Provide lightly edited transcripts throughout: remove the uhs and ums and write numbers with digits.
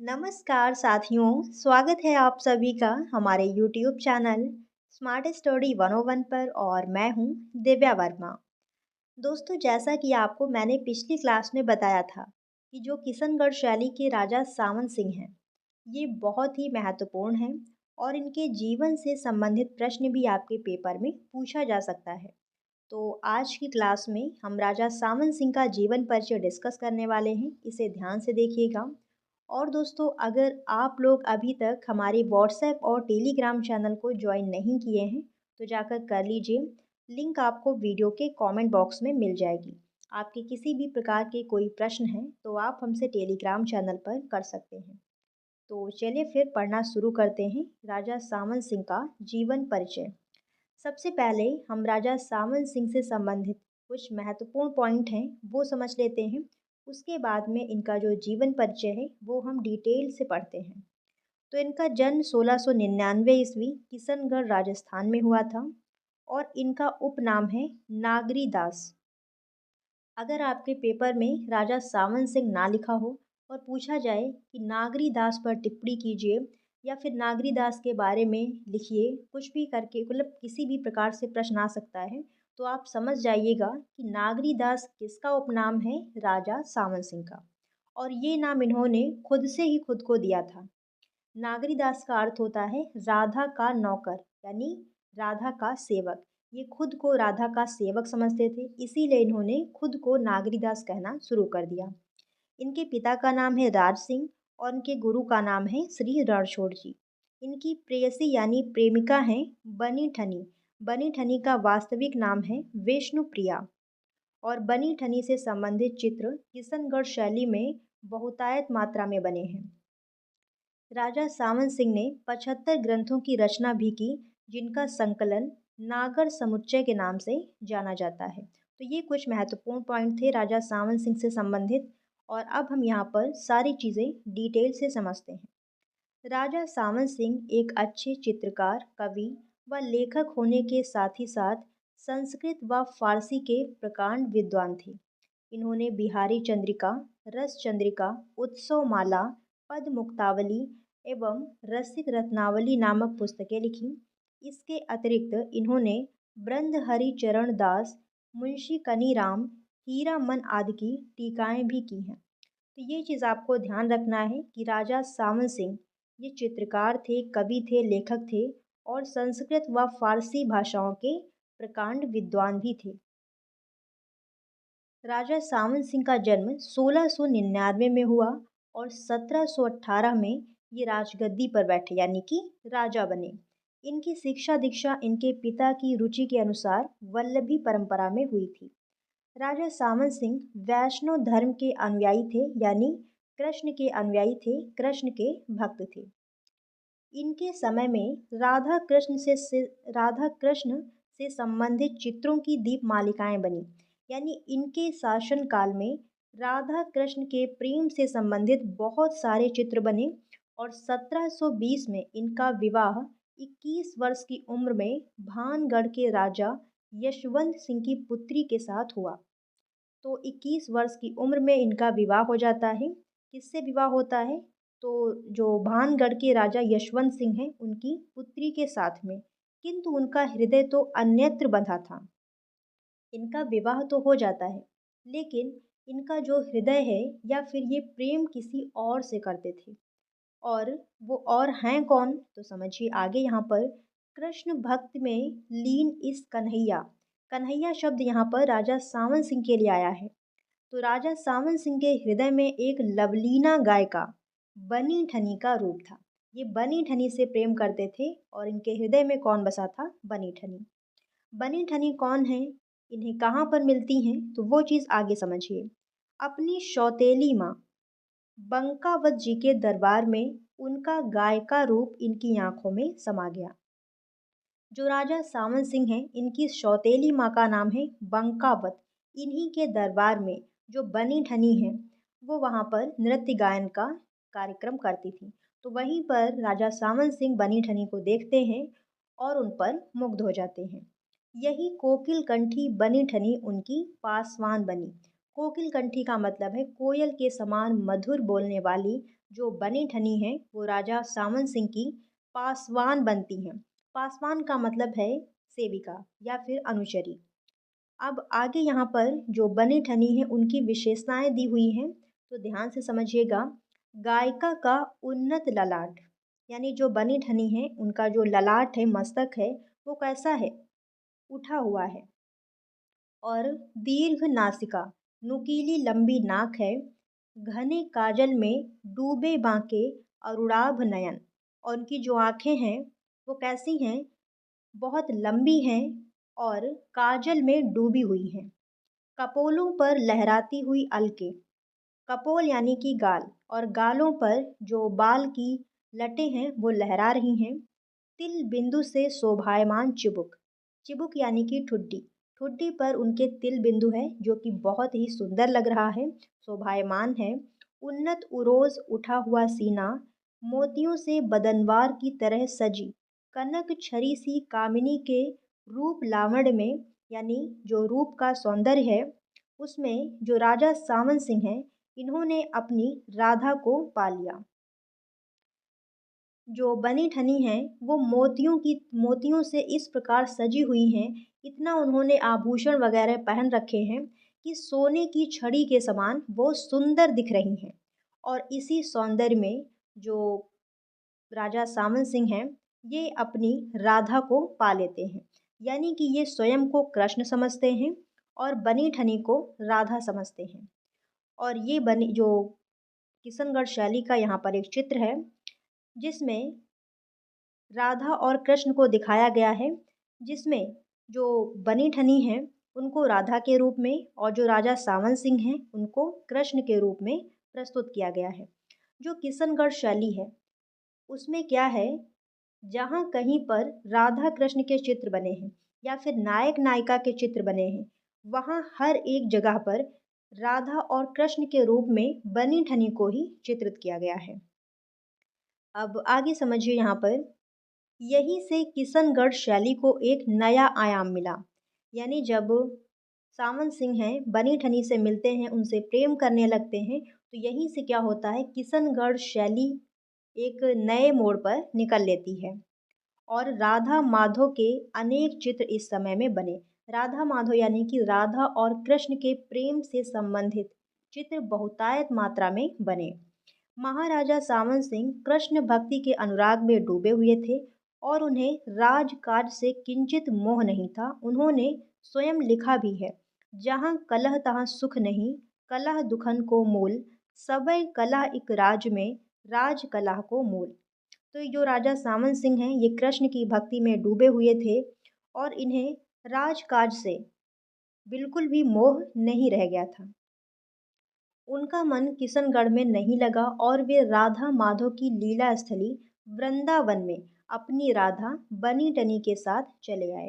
नमस्कार साथियों, स्वागत है आप सभी का हमारे YouTube चैनल स्मार्ट स्टडी 101 पर और मैं हूं दिव्या वर्मा। दोस्तों, जैसा कि आपको मैंने पिछली क्लास में बताया था कि जो किशनगढ़ शैली के राजा सावन सिंह हैं, ये बहुत ही महत्वपूर्ण हैं और इनके जीवन से संबंधित प्रश्न भी आपके पेपर में पूछा जा सकता है। तो आज की क्लास में हम राजा सावन सिंह का जीवन परिचय डिस्कस करने वाले हैं, इसे ध्यान से देखिएगा। और दोस्तों, अगर आप लोग अभी तक हमारे व्हाट्सएप और टेलीग्राम चैनल को ज्वाइन नहीं किए हैं तो जाकर कर लीजिए। लिंक आपको वीडियो के कमेंट बॉक्स में मिल जाएगी। आपके किसी भी प्रकार के कोई प्रश्न हैं तो आप हमसे टेलीग्राम चैनल पर कर सकते हैं। तो चलिए फिर पढ़ना शुरू करते हैं राजा सावन सिंह का जीवन परिचय। सबसे पहले हम राजा सावन सिंह से संबंधित कुछ महत्वपूर्ण पॉइंट हैं वो समझ लेते हैं। उसके बाद में इनका जो जीवन परिचय है वो हम डिटेल से पढ़ते हैं। तो इनका जन्म 1699 ईस्वी किशनगढ़ राजस्थान में हुआ था और इनका उपनाम है नागरी दास। अगर आपके पेपर में राजा सावन सिंह ना लिखा हो और पूछा जाए कि नागरी दास पर टिप्पणी कीजिए या फिर नागरी दास के बारे में लिखिए, कुछ भी करके मतलब किसी भी प्रकार से प्रश्न आ सकता है, तो आप समझ जाइएगा कि नागरी दास किसका उपनाम है, राजा सावन सिंह का। और ये नाम इन्होंने खुद से ही खुद को दिया था। नागरीदास का अर्थ होता है राधा का नौकर, यानी राधा का सेवक। ये खुद को राधा का सेवक समझते थे, इसीलिए इन्होंने खुद को नागरीदास कहना शुरू कर दिया। इनके पिता का नाम है राज सिंह और इनके गुरु का नाम है श्री रणछोड़ जी। इनकी प्रेयसी यानी प्रेमिका हैं बनी ठनी। बनी ठनी का वास्तविक नाम है विष्णु प्रिया। और बनी ठनी से संबंधित चित्र किशनगढ़ शैली में बहुतायत मात्रा में बने हैं। राजा सावन सिंह ने 75 ग्रंथों की रचना भी की, जिनका संकलन नागर समुच्चय के नाम से जाना जाता है। तो ये कुछ महत्वपूर्ण पॉइंट थे राजा सावन सिंह से संबंधित। और अब हम यहाँ पर सारी चीज़ें डिटेल से समझते हैं। राजा सावन सिंह एक अच्छे चित्रकार, कवि व लेखक होने के साथ ही साथ संस्कृत व फारसी के प्रकांड विद्वान थे। इन्होंने बिहारी चंद्रिका, रस चंद्रिका, उत्सव माला, पद मुक्तावली एवं रसिक रत्नावली नामक पुस्तकें लिखीं। इसके अतिरिक्त इन्होंने ब्रह्महरि चरण दास, मुंशी कनीराम, हीरामन आदि की टीकाएं भी की हैं। तो ये चीज़ आपको ध्यान रखना है कि राजा सावन सिंह ये चित्रकार थे, कवि थे, लेखक थे और संस्कृत व फारसी भाषाओं के प्रकांड विद्वान भी थे। राजा सावन सिंह का जन्म 1699 में हुआ और 1718 में ये राजगद्दी पर बैठे, यानी कि राजा बने। इनकी शिक्षा दीक्षा इनके पिता की रुचि के अनुसार वल्लभी परंपरा में हुई थी। राजा सावन सिंह वैष्णव धर्म के अनुयायी थे, यानी कृष्ण के अनुयायी थे, कृष्ण के भक्त थे। इनके समय में राधा कृष्ण से संबंधित चित्रों की दीप मालिकाएं बनी, यानी इनके शासन काल में राधा कृष्ण के प्रेम से संबंधित बहुत सारे चित्र बने। और 1720 में इनका विवाह 21 वर्ष की उम्र में भानगढ़ के राजा यशवंत सिंह की पुत्री के साथ हुआ। तो 21 वर्ष की उम्र में इनका विवाह हो जाता है। किससे विवाह होता है? तो जो भानगढ़ के राजा यशवंत सिंह हैं उनकी पुत्री के साथ में। किंतु उनका हृदय तो अन्यत्र बंधा था। इनका विवाह तो हो जाता है, लेकिन इनका जो हृदय है या फिर ये प्रेम किसी और से करते थे। और वो और हैं कौन? तो समझिए आगे यहाँ पर कृष्ण भक्त में लीन इस कन्हैया। कन्हैया शब्द यहाँ पर राजा सावन सिंह के लिए आया है। तो राजा सावन सिंह के हृदय में एक लवलीना गायिका बनी ठनी का रूप था। ये बनी ठनी से प्रेम करते थे और इनके हृदय में कौन बसा था? बनी ठनी। बनी ठनी कौन है? इन्हें कहाँ पर मिलती हैं? तो वो चीज़ आगे समझिए। अपनी सौतेली माँ बंकावत जी के दरबार में उनका गायिका रूप इनकी आंखों में समा गया। जो राजा सावन सिंह हैं इनकी सौतेली माँ का नाम है बंकावत। इन्हीं के दरबार में जो बनी ठनी है वो वहाँ पर नृत्य गायन का कार्यक्रम करती थी। तो वहीं पर राजा सावन सिंह बनी ठनी को देखते हैं और उन पर मुग्ध हो जाते हैं। यही कोकिल कंठी बनी ठनी उनकी पासवान बनी। कोकिल कंठी का मतलब है कोयल के समान मधुर बोलने वाली जो बनी ठनी हैं वो राजा सामन सिंह की पासवान बनती हैं। पासवान का मतलब है सेविका या फिर अनुचरी। अब आगे यहाँ पर जो बनी ठनी है उनकी विशेषताएं दी हुई हैं, तो ध्यान से समझिएगा। गायिका का उन्नत ललाट, यानी जो बनी ठनी है उनका जो ललाट है, मस्तक है, वो कैसा है, उठा हुआ है। और दीर्घ नासिका, नुकीली लंबी नाक है। घने काजल में डूबे बांके अरुणाभ नयन, और उनकी जो आंखें हैं वो कैसी हैं, बहुत लंबी हैं और काजल में डूबी हुई हैं। कपोलों पर लहराती हुई अलके, कपोल यानी कि गाल, और गालों पर जो बाल की लटें हैं वो लहरा रही हैं। तिल बिंदु से शोभायमान चिबुक, चिबुक यानी कि ठुड्डी, ठुड्डी पर उनके तिल बिंदु है जो कि बहुत ही सुंदर लग रहा है, शोभायमान है। उन्नत उरोज उठा हुआ सीना, मोतियों से बदनवार की तरह सजी कनक छरी सी कामिनी के रूप लावण्य में, यानी जो रूप का सौंदर्य है उसमें जो राजा सामन सिंह हैं इन्होंने अपनी राधा को पा लिया। जो बनी ठनी हैं वो मोतियों से इस प्रकार सजी हुई हैं, इतना उन्होंने आभूषण वगैरह पहन रखे हैं कि सोने की छड़ी के समान वो सुंदर दिख रही हैं। और इसी सौंदर्य में जो राजा सामन सिंह हैं ये अपनी राधा को पा लेते हैं, यानी कि ये स्वयं को कृष्ण समझते हैं और बनी ठनी को राधा समझते हैं। और ये बनी जो किशनगढ़ शैली का यहाँ पर एक चित्र है जिसमें राधा और कृष्ण को दिखाया गया है, जिसमें जो बनी ठनी हैं उनको राधा के रूप में और जो राजा सावन सिंह हैं उनको कृष्ण के रूप में प्रस्तुत किया गया है। जो किशनगढ़ शैली है उसमें क्या है, जहाँ कहीं पर राधा कृष्ण के चित्र बने हैं या फिर नायक नायिका के चित्र बने हैं, वहाँ हर एक जगह पर राधा और कृष्ण के रूप में बनी ठनी को ही चित्रित किया गया है। अब आगे समझिए यहाँ पर, यहीं से किशनगढ़ शैली को एक नया आयाम मिला। यानी जब सावन सिंह हैं बनी ठनी से मिलते हैं, उनसे प्रेम करने लगते हैं, तो यहीं से क्या होता है, किशनगढ़ शैली एक नए मोड़ पर निकल लेती है। और राधा माधव के अनेक चित्र इस समय में बने। राधा माधव यानी कि राधा और कृष्ण के प्रेम से संबंधित चित्र बहुतायत मात्रा में बने। महाराजा सावन सिंह कृष्ण भक्ति के अनुराग में डूबे हुए थे और उन्हें राजकाज से किंचित मोह नहीं था। उन्होंने स्वयं लिखा भी है, जहाँ कलह तहाँ सुख नहीं, कलह दुखन को मूल, सबय कलह इक राज में, राज कलह को मूल। तो ये जो राजा सामन सिंह हैं ये कृष्ण की भक्ति में डूबे हुए थे और इन्हें राजकाज से बिल्कुल भी मोह नहीं रह गया था। उनका मन किशनगढ़ में नहीं लगा और वे राधा माधव की लीला स्थली वृंदावन में अपनी राधा बनी टनी के साथ चले आए।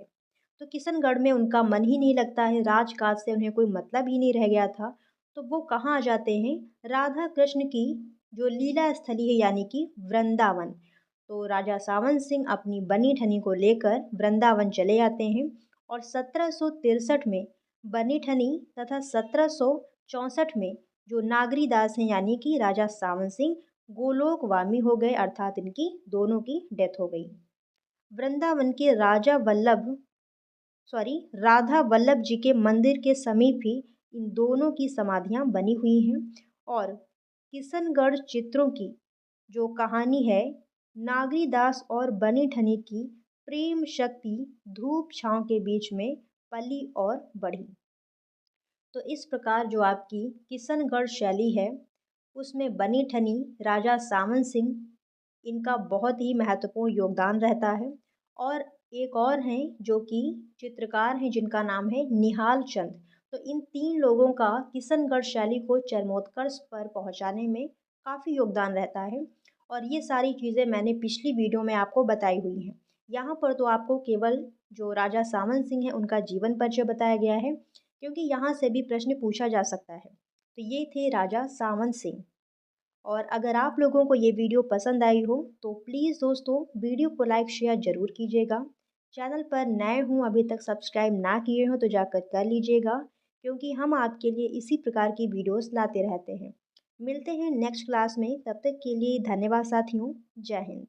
तो किशनगढ़ में उनका मन ही नहीं लगता है, राजकाज से उन्हें कोई मतलब ही नहीं रह गया था। तो वो कहाँ आ जाते हैं, राधा कृष्ण की जो लीला स्थली है यानी कि वृंदावन। तो राजा सावन सिंह अपनी बनी ठनी को लेकर वृंदावन चले आते हैं और 1763 में बनी ठनी तथा 1764 में जो नागरी दास हैं यानी कि राजा सावन सिंह गोलोकवामी हो गए, अर्थात इनकी दोनों की डेथ हो गई। वृंदावन के राधा वल्लभ जी के मंदिर के समीप ही इन दोनों की समाधियां बनी हुई हैं। और किशनगढ़ चित्रों की जो कहानी है, नागरी दास और बनी ठनी की प्रेम शक्ति धूप छांव के बीच में पली और बढ़ी। तो इस प्रकार जो आपकी किशनगढ़ शैली है उसमें बनी ठनी, राजा सामन सिंह, इनका बहुत ही महत्वपूर्ण योगदान रहता है। और एक और हैं जो कि चित्रकार हैं जिनका नाम है निहाल चंद। तो इन तीन लोगों का किशनगढ़ शैली को चरमोत्कर्ष पर पहुंचाने में काफ़ी योगदान रहता है। और ये सारी चीज़ें मैंने पिछली वीडियो में आपको बताई हुई हैं। यहाँ पर तो आपको केवल जो राजा सामन सिंह हैं उनका जीवन परिचय बताया गया है, क्योंकि यहाँ से भी प्रश्न पूछा जा सकता है। तो ये थे राजा सामन सिंह। और अगर आप लोगों को ये वीडियो पसंद आई हो तो प्लीज़ दोस्तों वीडियो को लाइक शेयर ज़रूर कीजिएगा। चैनल पर नए हों, अभी तक सब्सक्राइब ना किए हो तो जाकर कर लीजिएगा, क्योंकि हम आपके लिए इसी प्रकार की वीडियोस लाते रहते हैं। मिलते हैं नेक्स्ट क्लास में, तब तक के लिए धन्यवाद साथियों। जय हिंद।